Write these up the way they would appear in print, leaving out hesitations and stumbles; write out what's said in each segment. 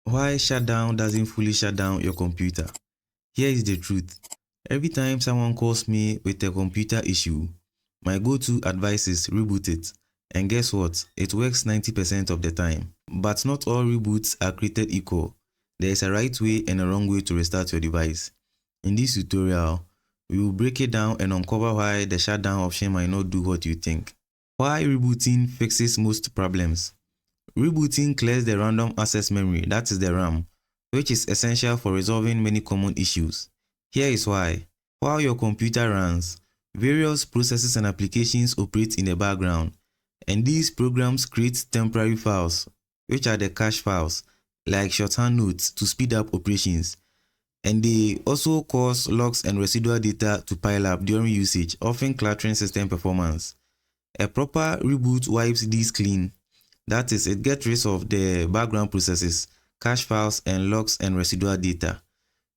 Why shutdown doesn't fully shut down your computer? Here is the truth. Every time someone calls me with a computer issue, my go-to advice is reboot it. And guess what? It works 90% of the time. But not all reboots are created equal. There is a right way and a wrong way to restart your device. In this tutorial, we will break it down and uncover why the shutdown option might not do what you think. Why rebooting fixes most problems. Rebooting clears the random access memory, that is the RAM, which is essential for resolving many common issues. Here is why. While your computer runs, various processes and applications operate in the background, and these programs create temporary files, which are the cache files, like shorthand notes to speed up operations. And they also cause logs and residual data to pile up during usage, often cluttering system performance. A proper reboot wipes these clean. That is, it gets rid of the background processes, cache files, and logs and residual data,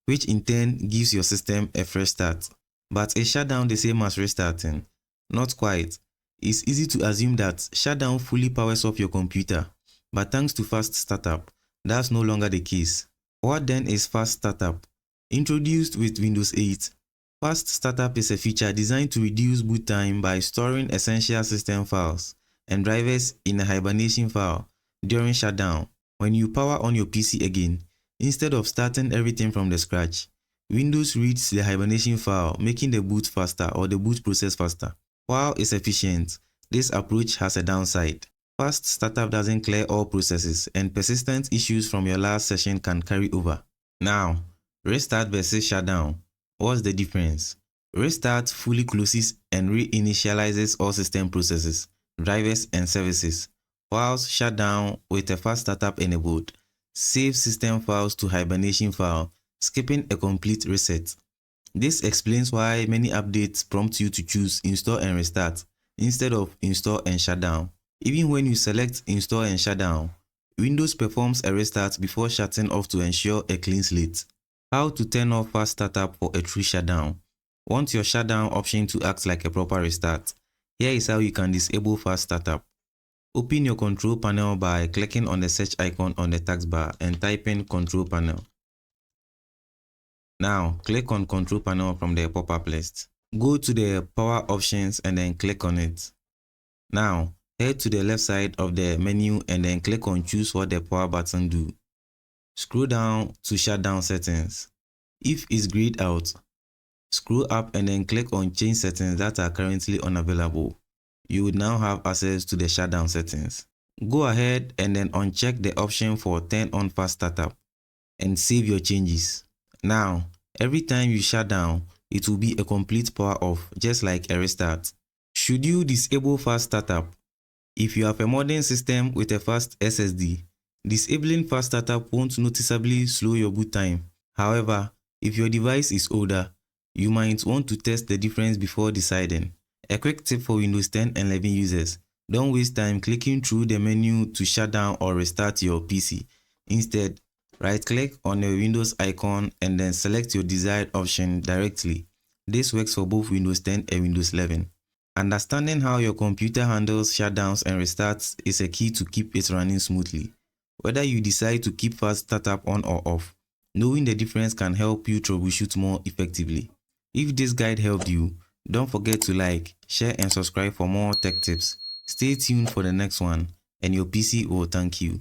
which in turn gives your system a fresh start. But is shutdown the same as restarting? Not quite. It's easy to assume that shutdown fully powers off your computer, but thanks to fast startup, that's no longer the case. What then is fast startup? Introduced with Windows 8, fast startup is a feature designed to reduce boot time by storing essential system files and drivers in a hibernation file during shutdown. When you power on your PC again, instead of starting everything from the scratch, Windows reads the hibernation file, making the boot faster or the boot process faster. While it's efficient, this approach has a downside. Fast startup doesn't clear all processes, and persistent issues from your last session can carry over. Now, restart versus shutdown. What's the difference? Restart fully closes and reinitializes all system processes, drivers, and services, whilst shutdown, with a fast startup enabled, saves system files to hibernation file, skipping a complete reset. This explains why many updates prompt you to choose install and restart instead of install and shutdown. Even when you select install and shutdown, Windows performs a restart before shutting off to ensure a clean slate. How to turn off fast startup for a true shutdown? Want your shutdown option to act like a proper restart? Here is how you can disable fast startup. Open your control panel by clicking on the search icon on the taskbar and type in control panel. Now, click on control panel from the pop-up list. Go to the power options and then click on it. Now, head to the left side of the menu and then click on choose what the power button do. Scroll down to shutdown settings. If it's grayed out, scroll up and then click on change settings that are currently unavailable. You would now have access to the shutdown settings. Go ahead and then uncheck the option for turn on fast startup and save your changes. Now, every time you shut down, it will be a complete power off, just like a restart. Should you disable fast startup? If you have a modern system with a fast SSD, disabling fast startup won't noticeably slow your boot time. However, if your device is older, you might want to test the difference before deciding. A quick tip for Windows 10 and 11 users: don't waste time clicking through the menu to shut down or restart your PC. Instead, right-click on the Windows icon and then select your desired option directly. This works for both Windows 10 and Windows 11. Understanding how your computer handles shutdowns and restarts is a key to keep it running smoothly. Whether you decide to keep fast startup on or off, knowing the difference can help you troubleshoot more effectively. If this guide helped you, don't forget to like, share, and subscribe for more tech tips. Stay tuned for the next one, and your PC will thank you.